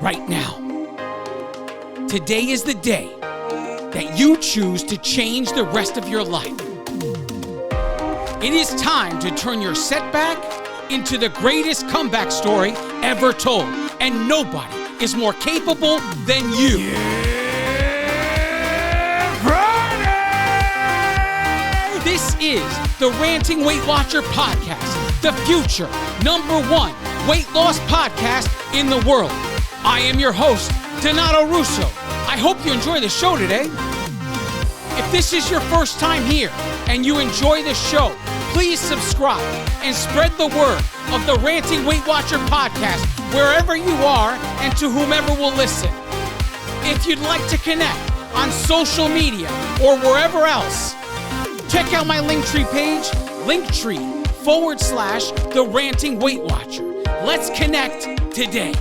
right now. Today is the day that you choose to change the rest of your life. It is time to turn your setback into the greatest comeback story ever told, and nobody is more capable than you. This is the Ranting Weight Watcher podcast, the future #1 weight loss podcast in the world. I am your host, Donato Russo. I hope you enjoy the show today. If this is your first time here and you enjoy the show, please subscribe and spread the word of the Ranting Weight Watcher podcast wherever you are and to whomever will listen. If you'd like to connect on social media or wherever else, check out my Linktree page, Linktree/The Ranting Weight Watcher. Let's connect today.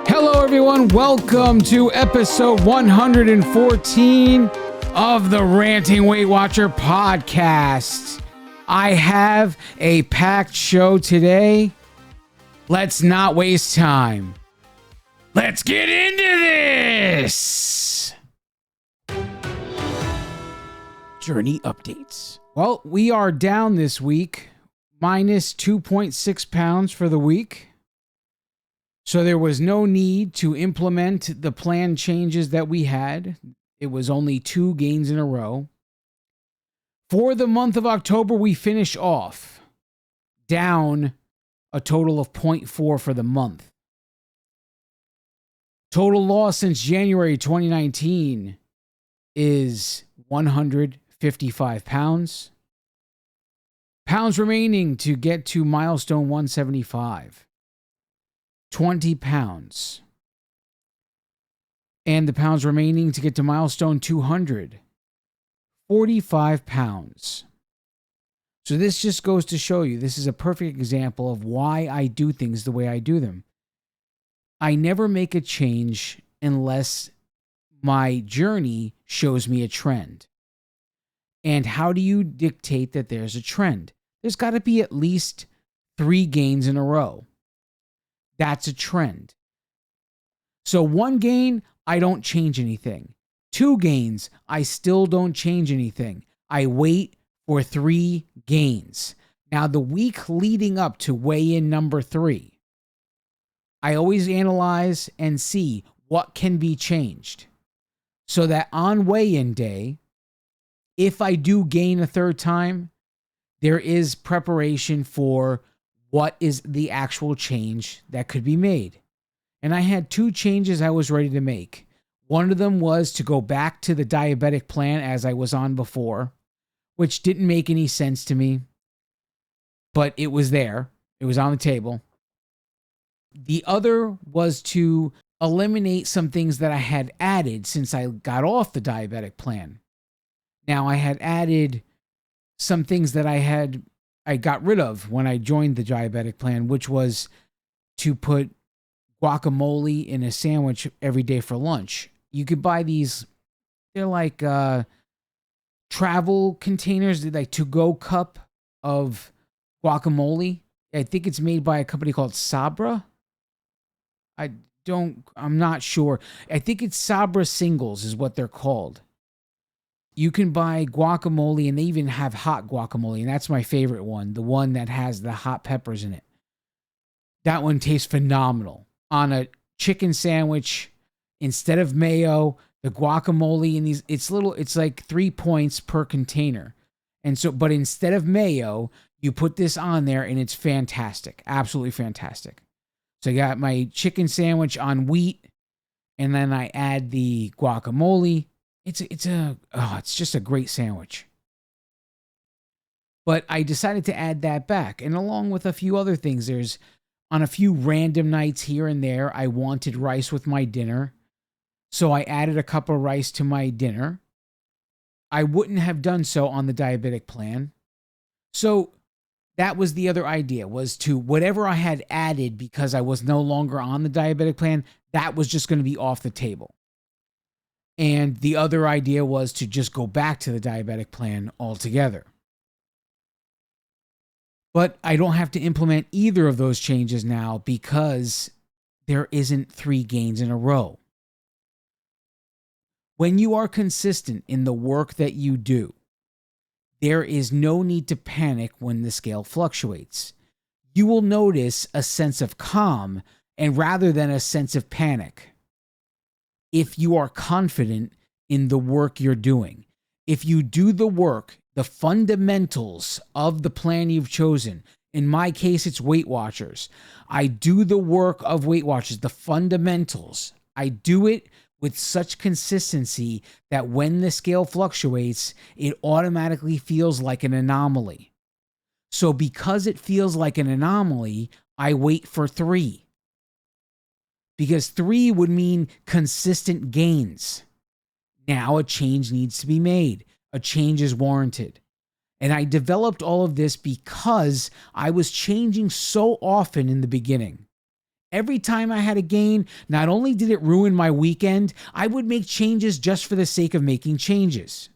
Hello, everyone. Welcome to episode 114 of the Ranting Weight Watcher podcast. I have a packed show today. Let's not waste time. Let's get into this. Journey updates. Well, we are down this week, minus 2.6 pounds for the week. So there was no need to implement the planned changes that we had. It was only 2 gains in a row. For the month of October, we finish off down a total of 0.4 for the month. Total loss since January 2019 is 155 pounds. Pounds remaining to get to milestone 175. 20 pounds. And the pounds remaining to get to milestone 200. 45 pounds. So this just goes to show you, this is a perfect example of why I do things the way I do them. I never make a change unless my journey shows me a trend. And how do you dictate that there's a trend? There's got to be at least 3 gains in a row. That's a trend. So 1 gain, I don't change anything. 2 gains, I still don't change anything. I wait for 3 gains. Now, the week leading up to weigh-in number 3, I always analyze and see what can be changed. So that on weigh-in day, if I do gain a 3rd time, there is preparation for what is the actual change that could be made. And I had 2 changes I was ready to make. One of them was to go back to the diabetic plan as I was on before, which didn't make any sense to me, but it was there. It was on the table. The other was to eliminate some things that I had added since I got off the diabetic plan. Now, I had added some things that I got rid of when I joined the diabetic plan, which was to put guacamole in a sandwich every day for lunch. You could buy these, they're like travel containers, they're like to-go cup of guacamole. I think it's made by a company called Sabra. I'm not sure. I think it's Sabra Singles is what they're called. You can buy guacamole, and they even have hot guacamole, and that's my favorite one, the one that has the hot peppers in it. That one tastes phenomenal. On a chicken sandwich, instead of mayo, the guacamole in these, it's like 3 points per container. And so, but instead of mayo, you put this on there, and it's fantastic. Absolutely fantastic. So I got my chicken sandwich on wheat, and then I add the guacamole. It's just a great sandwich. But I decided to add that back. And along with a few other things, there's on a few random nights here and there, I wanted rice with my dinner. So I added a cup of rice to my dinner. I wouldn't have done so on the diabetic plan. So that was the other idea, was to whatever I had added because I was no longer on the diabetic plan, that was just going to be off the table. And the other idea was to just go back to the diabetic plan altogether. But I don't have to implement either of those changes now because there isn't 3 gains in a row. When you are consistent in the work that you do, there is no need to panic when the scale fluctuates. You will notice a sense of calm and rather than a sense of panic. If you are confident in the work you're doing, if you do the work, the fundamentals of the plan you've chosen. In my case, it's Weight Watchers. I do the work of Weight Watchers, the fundamentals. I do it with such consistency that when the scale fluctuates, it automatically feels like an anomaly. So because it feels like an anomaly, I wait for 3. Because 3 would mean consistent gains. Now a change needs to be made. A change is warranted. And I developed all of this because I was changing so often in the beginning. Every time I had a gain, not only did it ruin my weekend, I would make changes just for the sake of making changes.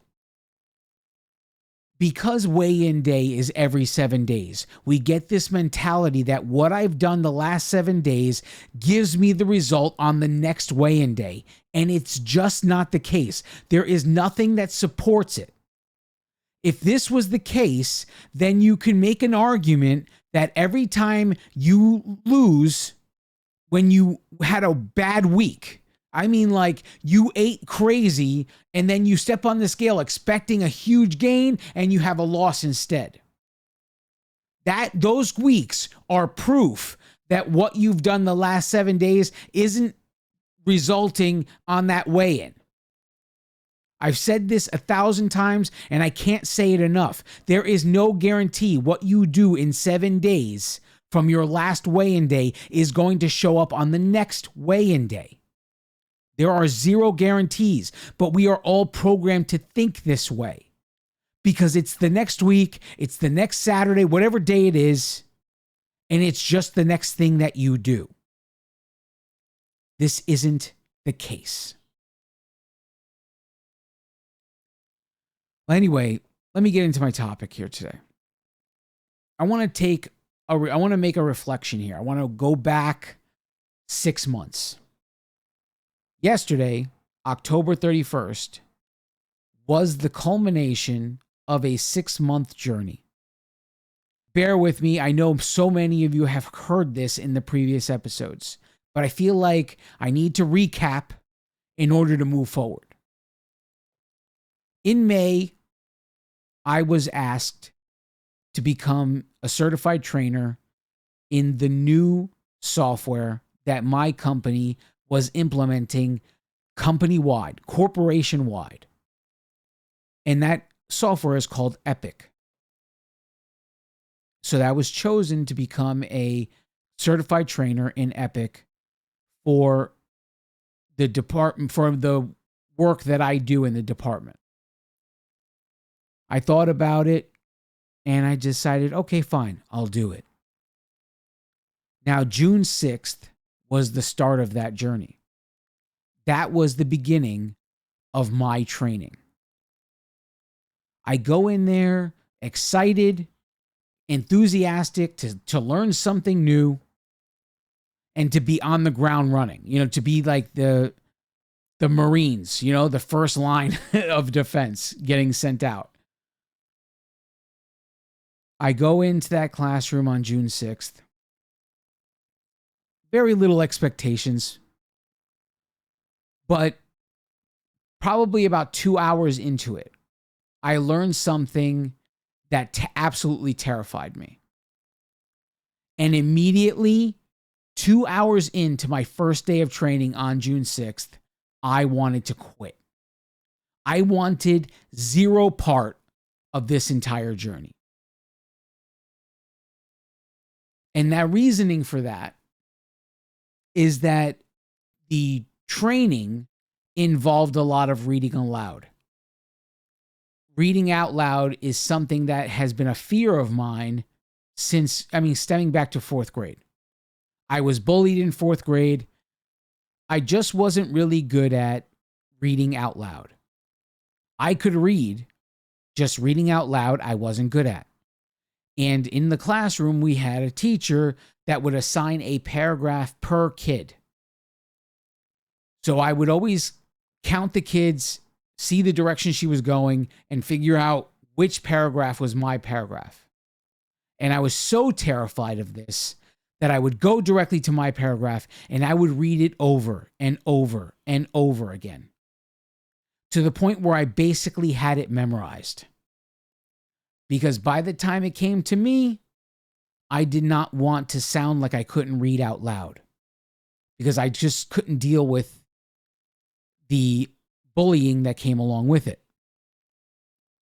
Because weigh-in day is every 7 days, we get this mentality that what I've done the last 7 days gives me the result on the next weigh-in day. And it's just not the case. There is nothing that supports it. If this was the case, then you can make an argument that every time you lose when you had a bad week, I mean, like you ate crazy and then you step on the scale expecting a huge gain and you have a loss instead. Those weeks are proof that what you've done the last 7 days isn't resulting on that weigh-in. I've said this 1,000 times and I can't say it enough. There is no guarantee what you do in 7 days from your last weigh-in day is going to show up on the next weigh-in day. There are 0 guarantees, but we are all programmed to think this way because it's the next week, it's the next Saturday, whatever day it is, and it's just the next thing that you do. This isn't the case. Well, anyway, let me get into my topic here today. I want to make a reflection here. I want to go back 6 months. Yesterday, October 31st, was the culmination of a 6-month journey. Bear with me. I know so many of you have heard this in the previous episodes, but I feel like I need to recap in order to move forward. In May, I was asked to become a certified trainer in the new software that my company was implementing company-wide, corporation-wide. And that software is called Epic. So that was chosen to become a certified trainer in Epic for the department, for the work that I do in the department. I thought about it and I decided, okay, fine, I'll do it. Now, June 6th was the start of that journey. That was the beginning of my training. I go in there excited, enthusiastic to learn something new and to be on the ground running, to be like the Marines, the first line of defense getting sent out. I go into that classroom on June 6th. Very little expectations. But probably about 2 hours into it, I learned something that absolutely terrified me. And immediately, 2 hours into my first day of training on June 6th, I wanted to quit. I wanted 0 part of this entire journey. And that reasoning for that is that the training involved a lot of reading aloud. Reading out loud is something that has been a fear of mine stemming back to 4th grade. I was bullied in 4th grade. I just wasn't really good at reading out loud. I could read, just reading out loud, I wasn't good at. And in the classroom, we had a teacher that would assign a paragraph per kid. So I would always count the kids, see the direction she was going, and figure out which paragraph was my paragraph. And I was so terrified of this that I would go directly to my paragraph and I would read it over and over and over again, to the point where I basically had it memorized. Because by the time it came to me, I did not want to sound like I couldn't read out loud, because I just couldn't deal with the bullying that came along with it.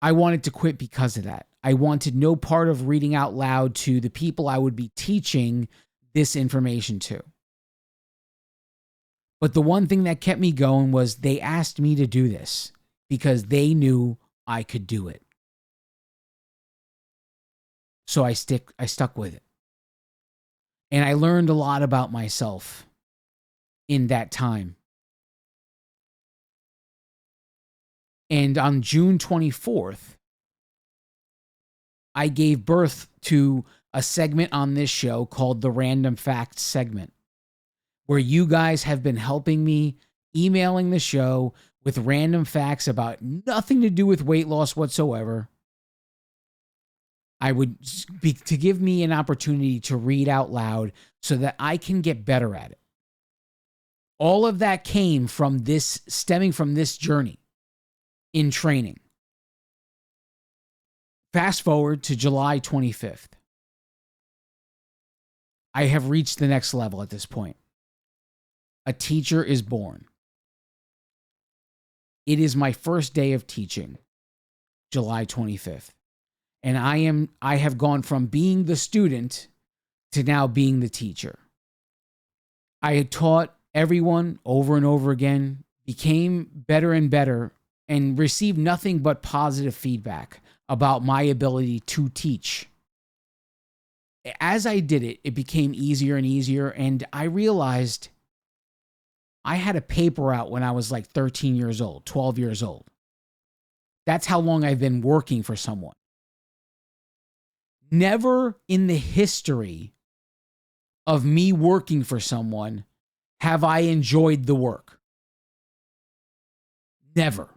I wanted to quit because of that. I wanted no part of reading out loud to the people I would be teaching this information to. But the one thing that kept me going was they asked me to do this because they knew I could do it. So I stuck with it. And I learned a lot about myself in that time. And on June 24th, I gave birth to a segment on this show called the Random Facts segment, where you guys have been helping me, emailing the show with random facts about nothing to do with weight loss whatsoever. I would be to give me an opportunity to read out loud so that I can get better at it. All of that came from this, stemming from this journey in training. Fast forward to July 25th. I have reached the next level at this point. A teacher is born. It is my first day of teaching, July 25th. And I have gone from being the student to now being the teacher. I had taught everyone over and over again, became better and better, and received nothing but positive feedback about my ability to teach. As I did it, it became easier and easier, and I realized I had a paper out when I was like 13 years old, 12 years old. That's how long I've been working for someone. Never in the history of me working for someone have I enjoyed the work. Never.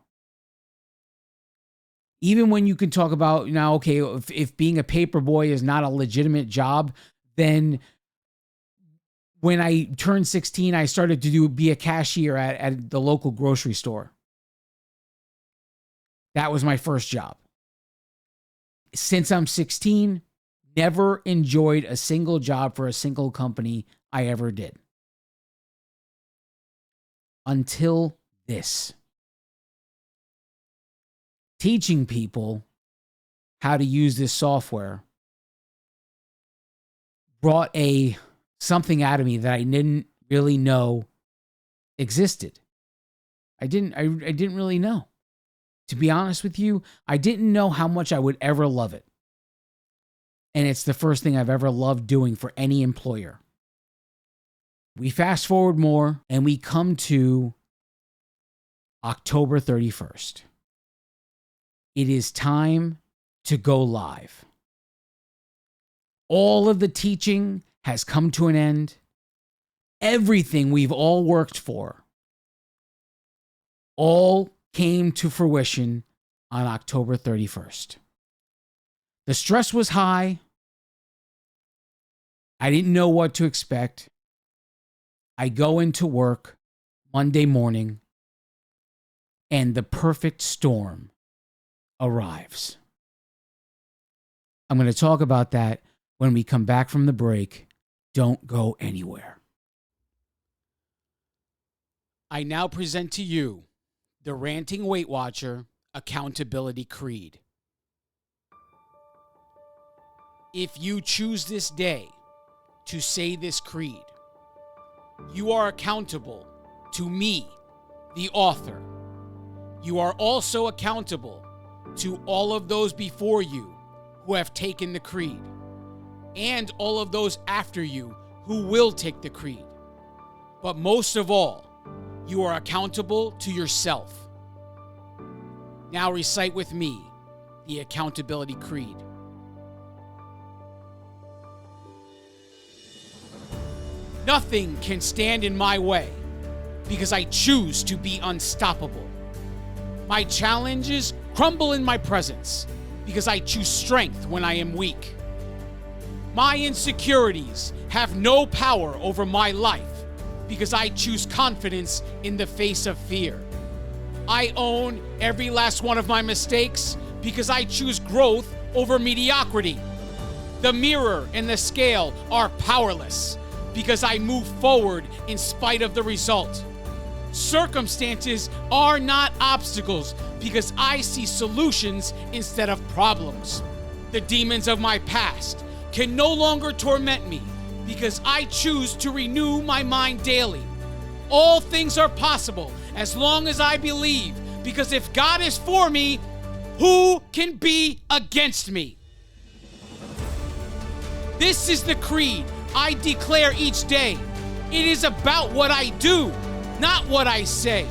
Even when you can talk about, now, okay, if being a paper boy is not a legitimate job, then when I turned 16, I started to be a cashier at the local grocery store. That was my first job. Since I'm 16, never enjoyed a single job for a single company I ever did. Until this. Teaching people how to use this software brought something out of me that I didn't really know existed. I didn't really know. To be honest with you, I didn't know how much I would ever love it. And it's the first thing I've ever loved doing for any employer. We fast forward more and we come to October 31st. It is time to go live. All of the teaching has come to an end. Everything we've all worked for all came to fruition on October 31st. The stress was high. I didn't know what to expect. I go into work Monday morning, and the perfect storm arrives. I'm going to talk about that when we come back from the break. Don't go anywhere. I now present to you the Ranting Weight Watcher Accountability Creed. If you choose this day to say this creed, you are accountable to me, the author. You are also accountable to all of those before you who have taken the creed, and all of those after you who will take the creed. But most of all, you are accountable to yourself. Now recite with me the Accountability Creed. Nothing can stand in my way because I choose to be unstoppable. My challenges crumble in my presence because I choose strength when I am weak. My insecurities have no power over my life because I choose confidence in the face of fear. I own every last one of my mistakes because I choose growth over mediocrity. The mirror and the scale are powerless because I move forward in spite of the result. Circumstances are not obstacles because I see solutions instead of problems. The demons of my past can no longer torment me because I choose to renew my mind daily. All things are possible as long as I believe, because if God is for me, who can be against me? This is the creed I declare each day. It is about what I do, not what I say.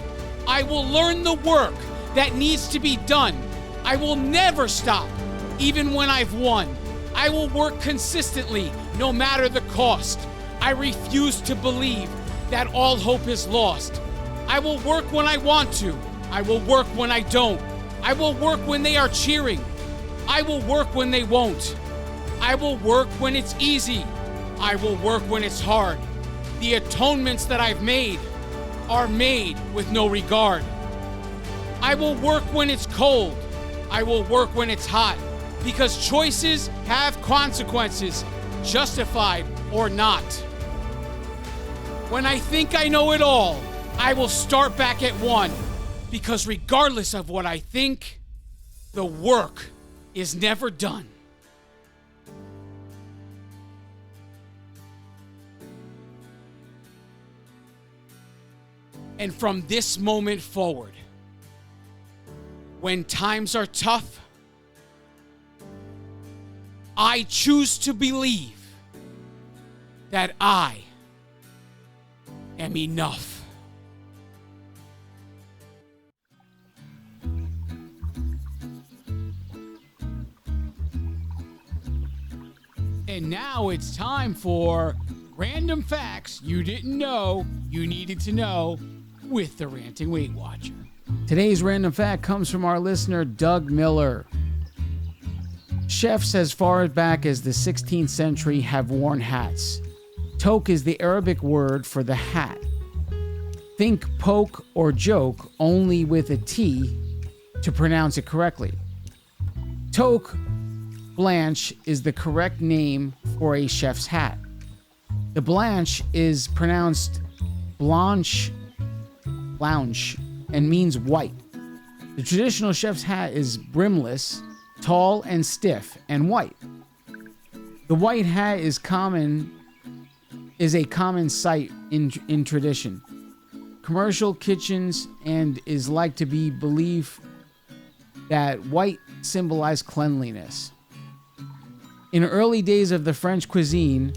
I will learn the work that needs to be done. I will never stop, even when I've won. I will work consistently, no matter the cost. I refuse to believe that all hope is lost. I will work when I want to. I will work when I don't. I will work when they are cheering. I will work when they won't. I will work when it's easy. I will work when it's hard. The atonements that I've made are made with no regard. I will work when it's cold. I will work when it's hot, because choices have consequences, justified or not. When I think I know it all, I will start back at one, because regardless of what I think, the work is never done. And from this moment forward, when times are tough, I choose to believe that I am enough. And now it's time for Random Facts You Didn't Know You Needed to Know with the Ranting Weight Watcher. Today's random fact comes from our listener, Doug Miller. Chefs as far back as the 16th century have worn hats. Toque is the Arabic word for the hat. Think poke or joke, only with a T to pronounce it correctly. Toque blanche is the correct name for a chef's hat. The blanche is pronounced blanche, and means white. The traditional chef's hat is brimless, tall and stiff, and white. The white hat is a common sight in tradition. Commercial kitchens, and is like to be believed that white symbolized cleanliness. In early days of the French cuisine,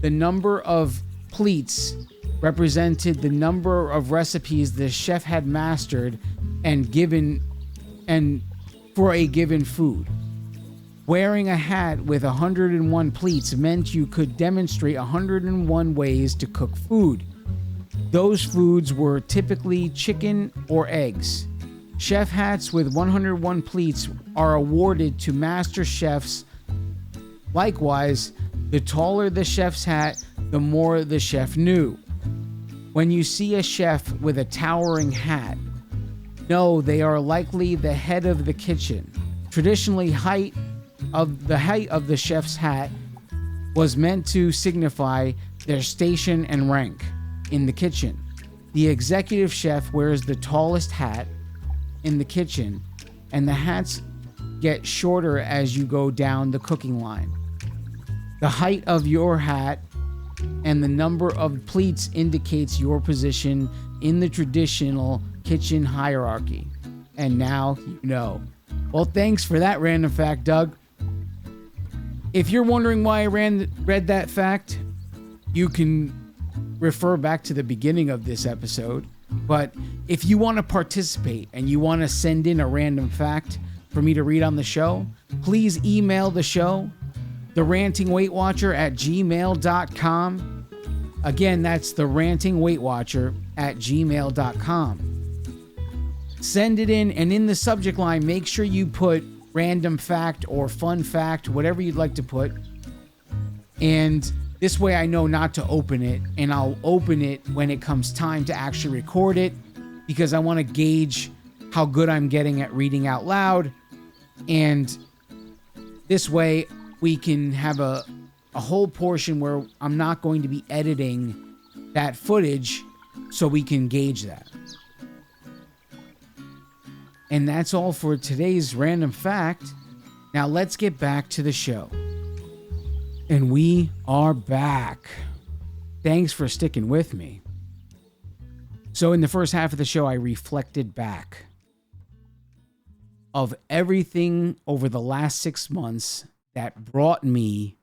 the number of pleats represented the number of recipes the chef had mastered and for a given food. Wearing a hat with 101 pleats meant you could demonstrate 101 ways to cook food. Those foods were typically chicken or eggs. Chef hats with 101 pleats are awarded to master chefs. Likewise, the taller the chef's hat, the more the chef knew. When you see a chef with a towering hat, know they are likely the head of the kitchen. Traditionally, the height of the chef's hat was meant to signify their station and rank in the kitchen. The executive chef wears the tallest hat in the kitchen, and the hats get shorter as you go down the cooking line. The height of your hat and the number of pleats indicates your position in the traditional kitchen hierarchy. And now you know. Well, thanks for that random fact, Doug. If you're wondering why I read that fact, you can refer back to the beginning of this episode. But if you want to participate and you want to send in a random fact for me to read on the show, please email the show, therantingweightwatcher@gmail.com. Again, that's the Ranting Weight Watcher at gmail.com. Send it in, and in the subject line, make sure you put random fact or fun fact, whatever you'd like to put. And this way I know not to open it, and I'll open it when it comes time to actually record it, because I want to gauge how good I'm getting at reading out loud. And this way we can have a whole portion where I'm not going to be editing that footage, so we can gauge that. And that's all for today's random fact. Now let's get back to the show. And we are back. Thanks for sticking with me. So in the first half of the show, I reflected back of everything over the last 6 months that brought me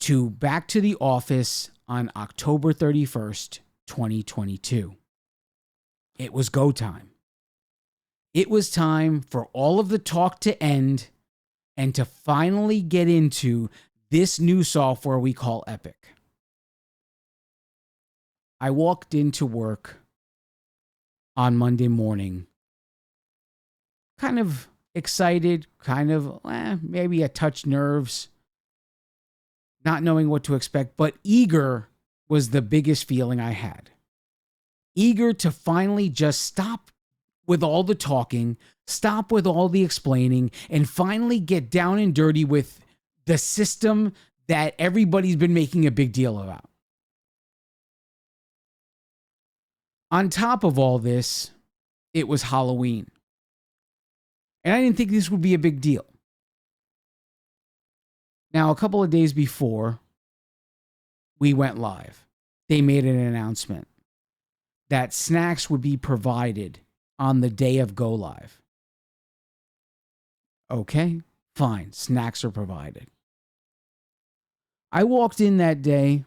back to the office on October 31st, 2022. It was go time. It was time for all of the talk to end and to finally get into this new software we call Epic. I walked into work on Monday morning, kind of excited, kind of maybe a touch nerves, not knowing what to expect, but eager was the biggest feeling I had. Eager to finally just stop with all the talking, stop with all the explaining, and finally get down and dirty with the system that everybody's been making a big deal about. On top of all this, it was Halloween. And I didn't think this would be a big deal. Now, a couple of days before we went live, they made an announcement that snacks would be provided on the day of go live. Okay, fine. Snacks are provided. I walked in that day,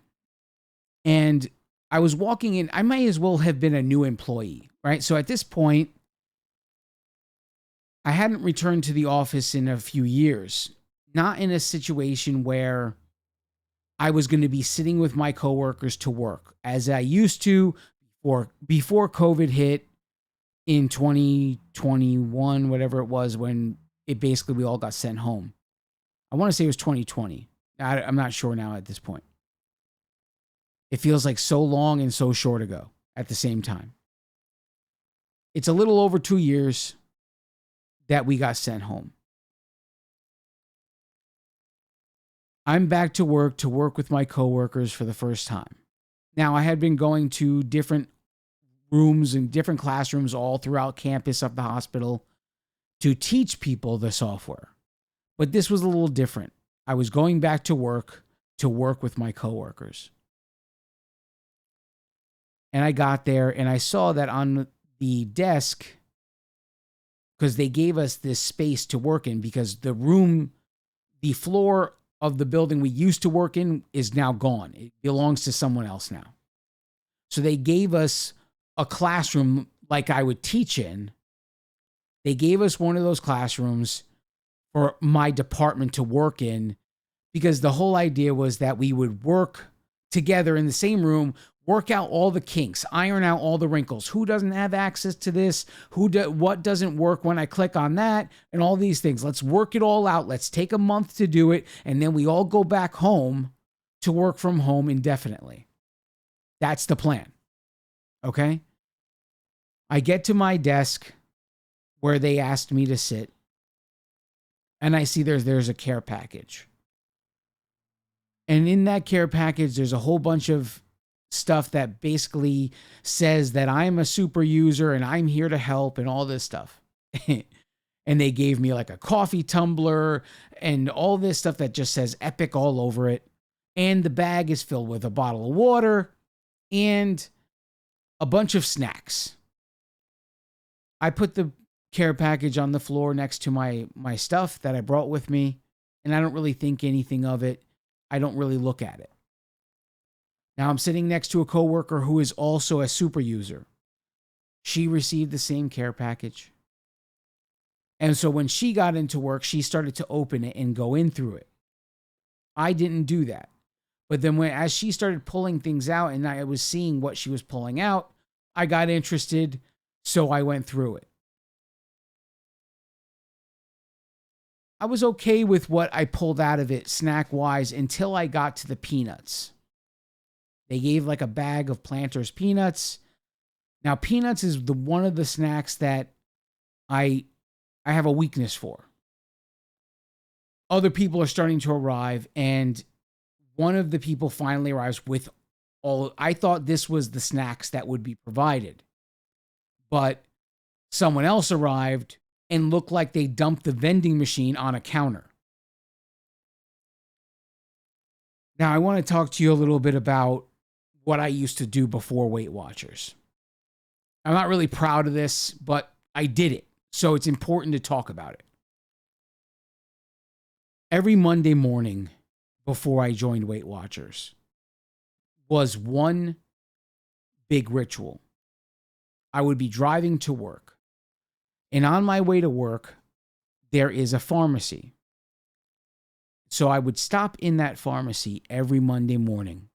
and I was walking in. I might as well have been a new employee, right? So at this point, I hadn't returned to the office in a few years. Not in a situation where I was going to be sitting with my coworkers to work, as I used to before COVID hit in 2021, whatever it was, when we all got sent home. I want to say it was 2020. I'm not sure now at this point. It feels like so long and so short ago at the same time. It's a little over 2 years that we got sent home. I'm back to work with my coworkers for the first time. Now, I had been going to different rooms and different classrooms all throughout campus of the hospital to teach people the software. But this was a little different. I was going back to work with my coworkers. And I got there and I saw that on the desk, because they gave us this space to work in, because the floor of the building we used to work in is now gone. It belongs to someone else now. So they gave us a classroom like I would teach in. They gave us one of those classrooms for my department to work in, because the whole idea was that we would work together in the same room, work out all the kinks, iron out all the wrinkles. Who doesn't have access to this? What doesn't work when I click on that? And all these things. Let's work it all out. Let's take a month to do it. And then we all go back home to work from home indefinitely. That's the plan. Okay? I get to my desk where they asked me to sit, and I see there's a care package. And in that care package, there's a whole bunch of stuff that basically says that I'm a super user and I'm here to help and all this stuff. And they gave me like a coffee tumbler and all this stuff that just says Epic all over it. And the bag is filled with a bottle of water and a bunch of snacks. I put the care package on the floor next to my stuff that I brought with me, and I don't really think anything of it. I don't really look at it. Now I'm sitting next to a coworker who is also a super user. She received the same care package. And so when she got into work, she started to open it and go in through it. I didn't do that. But then as she started pulling things out and I was seeing what she was pulling out, I got interested. So I went through it. I was okay with what I pulled out of it snack wise until I got to the peanuts. They gave like a bag of Planters peanuts. Now, peanuts is one of the snacks that I have a weakness for. Other people are starting to arrive, and one of the people finally arrives with all. I thought this was the snacks that would be provided, but someone else arrived and looked like they dumped the vending machine on a counter. Now, I want to talk to you a little bit about what I used to do before Weight Watchers. I'm not really proud of this, but I did it, so it's important to talk about it. Every Monday morning before I joined Weight Watchers was one big ritual. I would be driving to work, and on my way to work, there is a pharmacy. So I would stop in that pharmacy every Monday morning,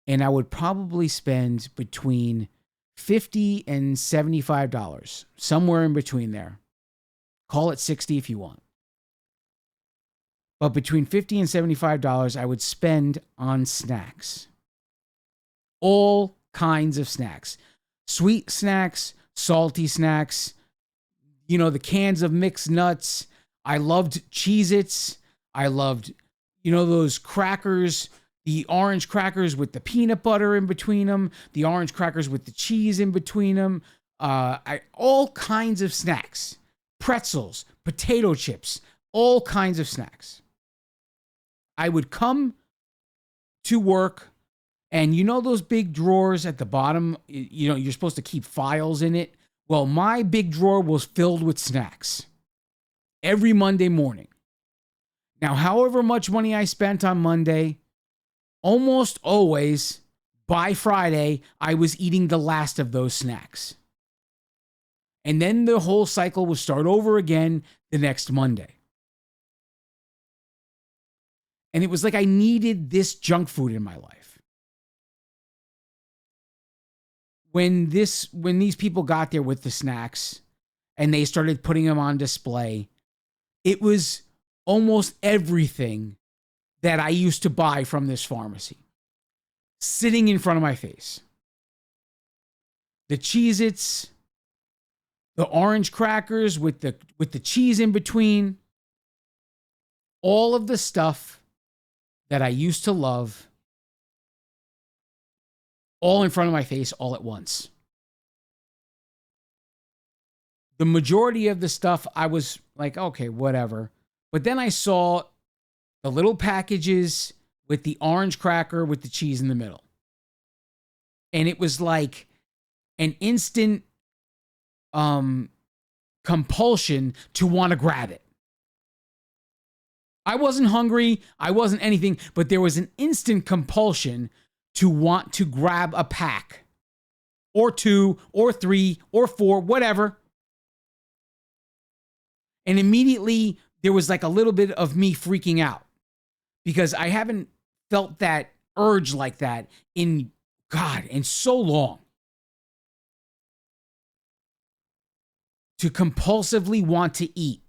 and I would probably spend between $50 and $75, somewhere in between there. Call it $60 if you want. But between $50 and $75, I would spend on snacks. All kinds of snacks. Sweet snacks, salty snacks, the cans of mixed nuts. I loved Cheez-Its. I loved, those crackers, the orange crackers with the peanut butter in between them, the orange crackers with the cheese in between them. All kinds of snacks. Pretzels, potato chips, all kinds of snacks. I would come to work, and those big drawers at the bottom, you're supposed to keep files in it. Well, my big drawer was filled with snacks every Monday morning. Now, however much money I spent on Monday, almost always by Friday, I was eating the last of those snacks. And then the whole cycle would start over again the next Monday. And it was like I needed this junk food in my life. When these people got there with the snacks and they started putting them on display, it was almost everything that I used to buy from this pharmacy sitting in front of my face. The Cheez-Its, the orange crackers with the cheese in between, all of the stuff that I used to love, all in front of my face, all at once. The majority of the stuff, I was like, okay, whatever. But then I saw the little packages with the orange cracker with the cheese in the middle. And it was like an instant compulsion to want to grab it. I wasn't hungry, I wasn't anything, but there was an instant compulsion to want to grab a pack or 2 or 3 or 4, whatever. And immediately there was like a little bit of me freaking out because I haven't felt that urge like that in so long. To compulsively want to eat.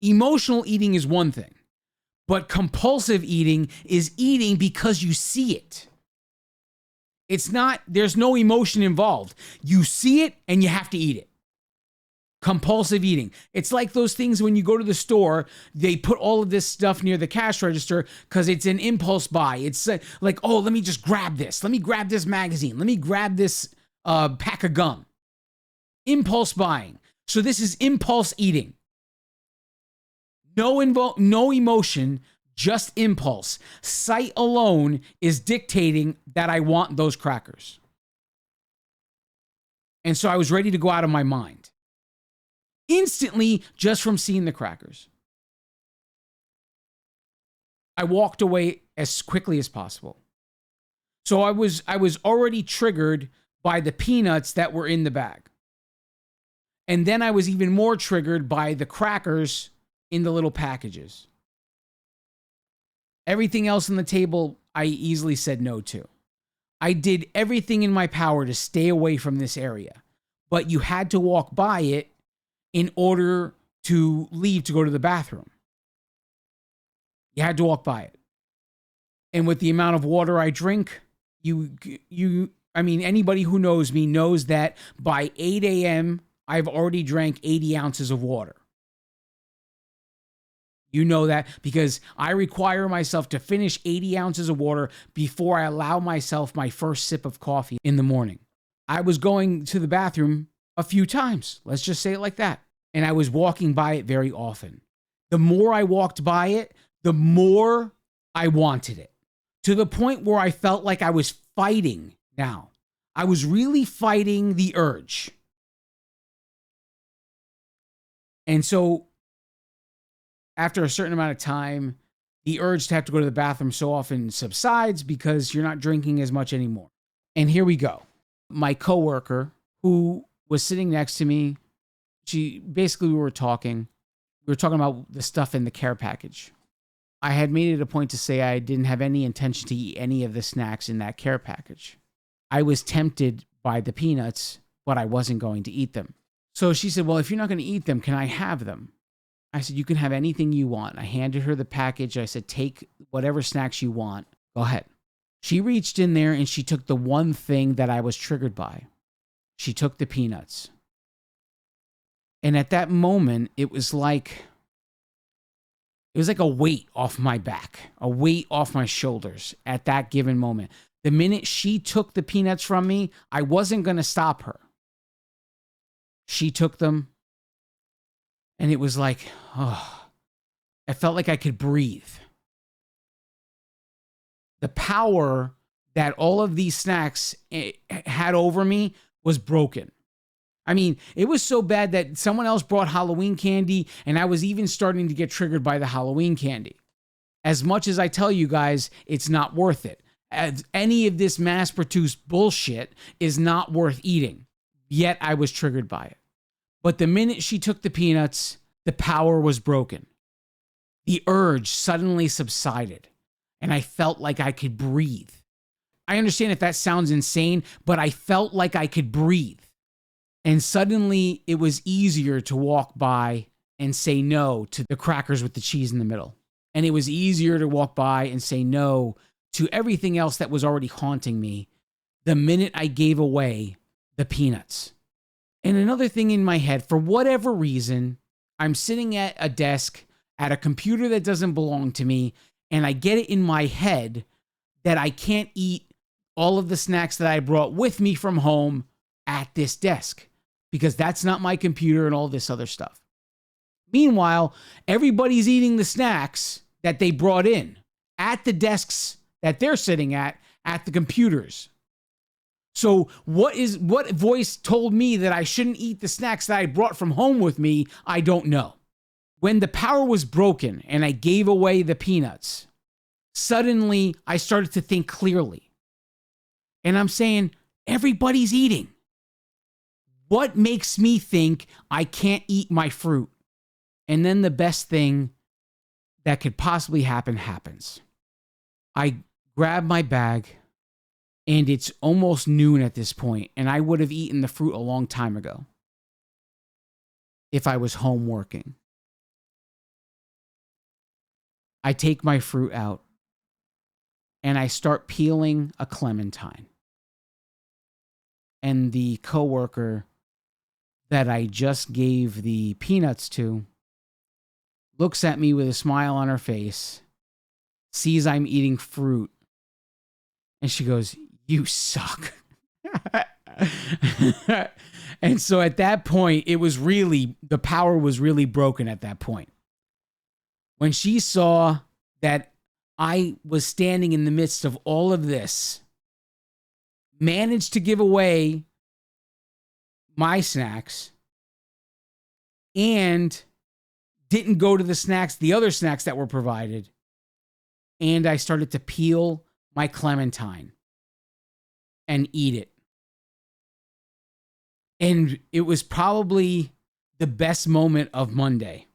Emotional eating is one thing, but compulsive eating is eating because you see it. It's not, there's no emotion involved. You see it and you have to eat it. Compulsive eating. It's like those things when you go to the store, they put all of this stuff near the cash register because it's an impulse buy. It's like, oh, let me just grab this. Let me grab this magazine. Let me grab this pack of gum. Impulse buying. So this is impulse eating. No emotion, just impulse. Sight alone is dictating that I want those crackers. And so I was ready to go out of my mind. Instantly, just from seeing the crackers. I walked away as quickly as possible. So I was already triggered by the peanuts that were in the bag. And then I was even more triggered by the crackers in the little packages. Everything else on the table, I easily said no to. I did everything in my power to stay away from this area, but you had to walk by it in order to leave to go to the bathroom. You had to walk by it. And with the amount of water I drink, I mean, anybody who knows me knows that by 8 a.m., I've already drank 80 ounces of water. You know that because I require myself to finish 80 ounces of water before I allow myself my first sip of coffee in the morning. I was going to the bathroom a few times. Let's just say it like that. And I was walking by it very often. The more I walked by it, the more I wanted it. To the point where I felt like I was fighting now. I was really fighting the urge. And so after a certain amount of time, the urge to have to go to the bathroom so often subsides because you're not drinking as much anymore. And here we go. My coworker, who was sitting next to me, we were talking. We were talking about the stuff in the care package. I had made it a point to say I didn't have any intention to eat any of the snacks in that care package. I was tempted by the peanuts, but I wasn't going to eat them. So she said, well, if you're not going to eat them, can I have them? I said, you can have anything you want. I handed her the package. I said, take whatever snacks you want. Go ahead. She reached in there and she took the one thing that I was triggered by. She took the peanuts. And at that moment, it was like a weight off my back, a weight off my shoulders at that given moment. The minute she took the peanuts from me, I wasn't going to stop her. She took them. And it was like, oh, I felt like I could breathe. The power that all of these snacks had over me was broken. I mean, it was so bad that someone else brought Halloween candy, and I was even starting to get triggered by the Halloween candy. As much as I tell you guys, it's not worth it. As any of this mass-produced bullshit is not worth eating. Yet I was triggered by it. But the minute she took the peanuts, the power was broken. The urge suddenly subsided, and I felt like I could breathe. I understand if that sounds insane, but I felt like I could breathe. And suddenly, it was easier to walk by and say no to the crackers with the cheese in the middle. And it was easier to walk by and say no to everything else that was already haunting me the minute I gave away the peanuts. And another thing in my head, for whatever reason, I'm sitting at a desk at a computer that doesn't belong to me, and I get it in my head that I can't eat all of the snacks that I brought with me from home at this desk because that's not my computer and all this other stuff. Meanwhile, everybody's eating the snacks that they brought in at the desks that they're sitting at the computers. So what voice told me that I shouldn't eat the snacks that I brought from home with me? I don't know. When the power was broken and I gave away the peanuts, suddenly I started to think clearly. And I'm saying, everybody's eating. What makes me think I can't eat my fruit? And then the best thing that could possibly happen happens. I grab my bag. And it's almost noon at this point, and I would have eaten the fruit a long time ago if I was home working. I take my fruit out, and I start peeling a clementine. And the coworker that I just gave the peanuts to looks at me with a smile on her face, sees I'm eating fruit, and she goes, "You suck." And so at that point, the power was really broken at that point. When she saw that I was standing in the midst of all of this, managed to give away my snacks, and didn't go to the other snacks that were provided, and I started to peel my clementine and eat it. And it was probably the best moment of Monday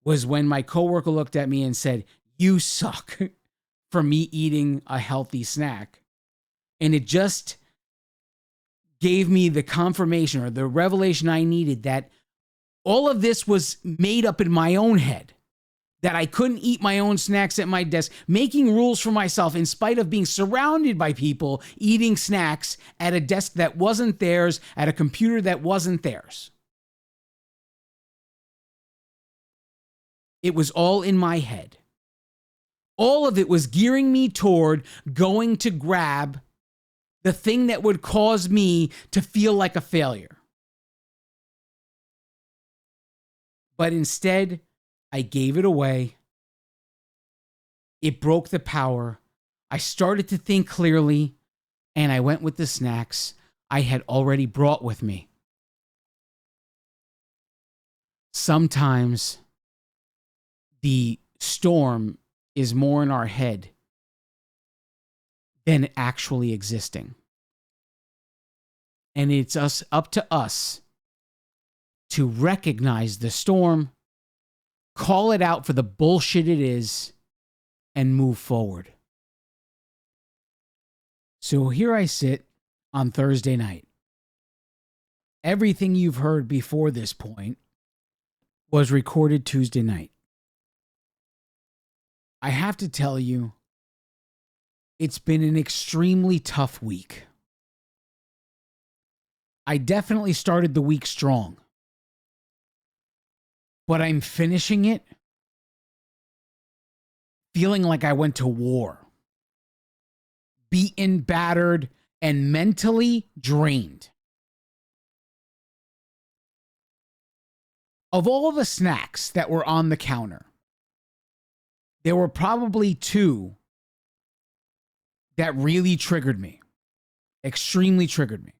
was when my coworker looked at me and said, you suck for me eating a healthy snack. And it just gave me the confirmation or the revelation I needed that all of this was made up in my own head, that I couldn't eat my own snacks at my desk, making rules for myself in spite of being surrounded by people eating snacks at a desk that wasn't theirs, at a computer that wasn't theirs. It was all in my head. All of it was gearing me toward going to grab the thing that would cause me to feel like a failure. But instead, I gave it away. It broke the power. I started to think clearly, and I went with the snacks I had already brought with me. Sometimes the storm is more in our head than actually existing. And it's up to us to recognize the storm, call it out for the bullshit it is, and move forward. So here I sit on Thursday night. Everything you've heard before this point was recorded Tuesday night. I have to tell you, it's been an extremely tough week. I definitely started the week strong, but I'm finishing it feeling like I went to war, beaten, battered, and mentally drained. Of all the snacks that were on the counter, there were probably two that really triggered me, extremely triggered me.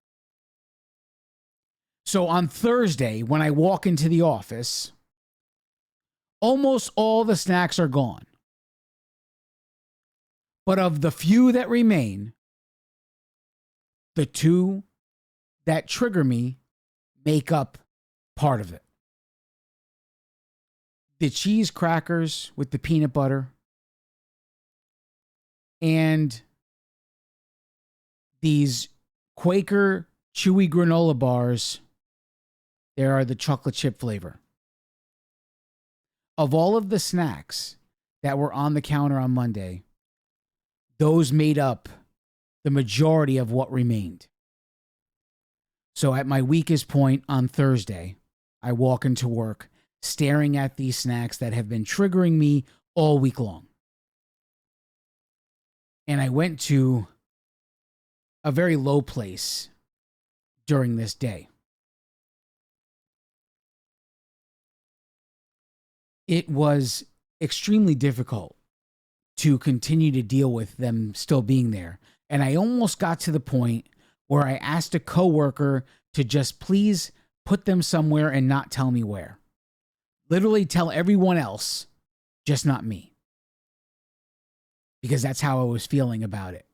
So on Thursday, when I walk into the office, almost all the snacks are gone. But of the few that remain, the two that trigger me make up part of it. The cheese crackers with the peanut butter and these Quaker chewy granola bars. There are the chocolate chip flavor. Of all of the snacks that were on the counter on Monday, those made up the majority of what remained. So at my weakest point on Thursday, I walk into work staring at these snacks that have been triggering me all week long. And I went to a very low place during this day. It was extremely difficult to continue to deal with them still being there. And I almost got to the point where I asked a coworker to just please put them somewhere and not tell me where. Literally tell everyone else, just not me. Because that's how I was feeling about it.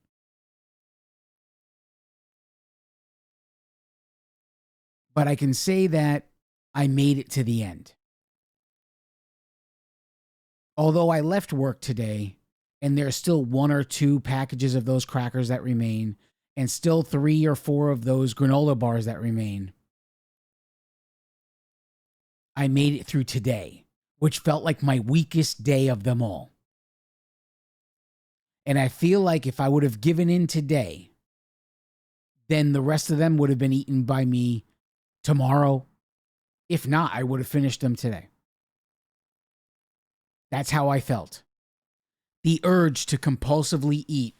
But I can say that I made it to the end. Although I left work today, and there's still 1 or 2 packages of those crackers that remain, and still 3 or 4 of those granola bars that remain, I made it through today, which felt like my weakest day of them all. And I feel like if I would have given in today, then the rest of them would have been eaten by me tomorrow. If not, I would have finished them today. That's how I felt. The urge to compulsively eat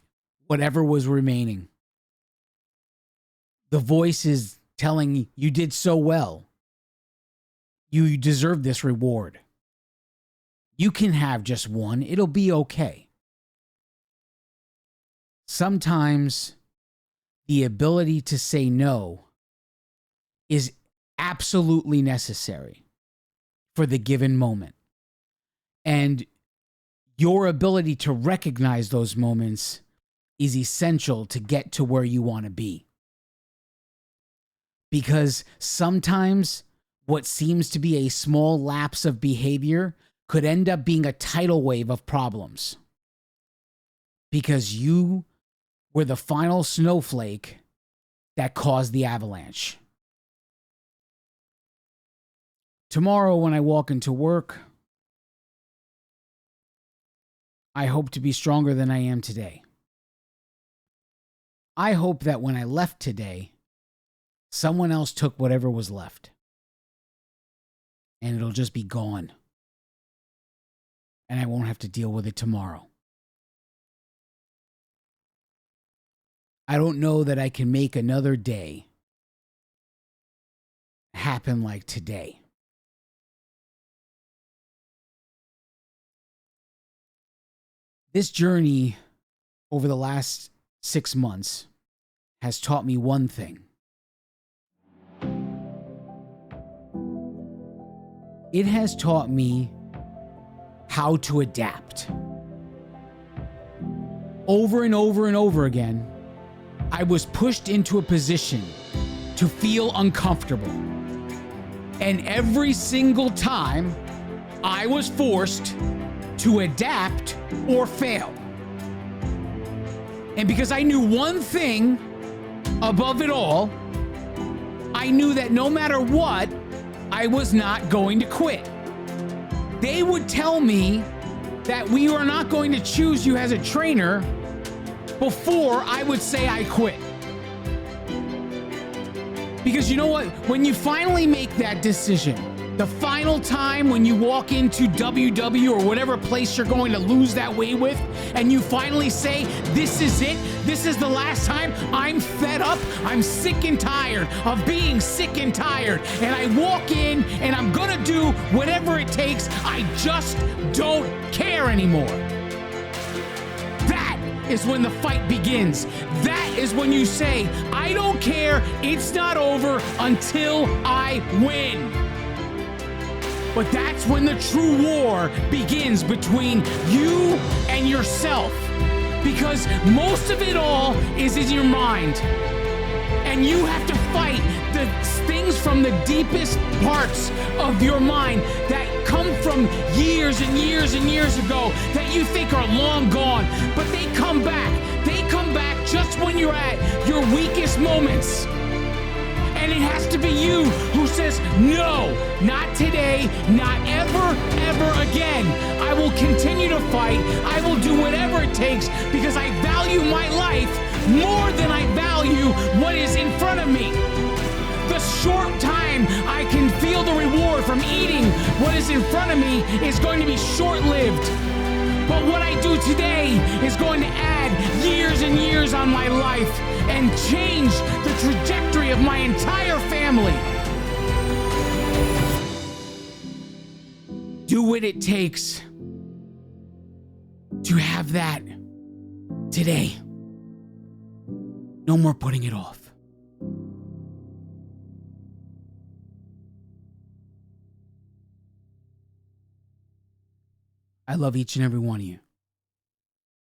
whatever was remaining. The voices telling you did so well. You deserve this reward. You can have just one. It'll be okay. Sometimes the ability to say no is absolutely necessary for the given moment. And your ability to recognize those moments is essential to get to where you want to be. Because sometimes what seems to be a small lapse of behavior could end up being a tidal wave of problems because you were the final snowflake that caused the avalanche. Tomorrow, when I walk into work, I hope to be stronger than I am today. I hope that when I left today, someone else took whatever was left. And it'll just be gone. And I won't have to deal with it tomorrow. I don't know that I can make another day happen like today. This journey over the last 6 months has taught me one thing. It has taught me how to adapt. Over and over and over again, I was pushed into a position to feel uncomfortable. And every single time, I was forced to adapt or fail. And because I knew one thing above it all, I knew that no matter what, I was not going to quit. They would tell me that we are not going to choose you as a trainer before I would say I quit. Because you know what? When you finally make that decision, the final time when you walk into WW or whatever place you're going to lose that weight with, and you finally say, this is it, this is the last time, I'm fed up, I'm sick and tired of being sick and tired, and I walk in and I'm gonna do whatever it takes, I just don't care anymore. That is when the fight begins. That is when you say, I don't care, it's not over until I win. But that's when the true war begins between you and yourself. Because most of it all is in your mind. And you have to fight the things from the deepest parts of your mind that come from years and years and years ago that you think are long gone. But they come back. They come back just when you're at your weakest moments. And it has to be you who says, no, not today, not ever, ever again. I will continue to fight. I will do whatever it takes because I value my life more than I value what is in front of me. The short time I can feel the reward from eating what is in front of me is going to be short-lived. But what I do today is going to add years and years on my life and change the trajectory of my entire family. Do what it takes to have that today. No more putting it off. I love each and every one of you.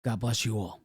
God bless you all.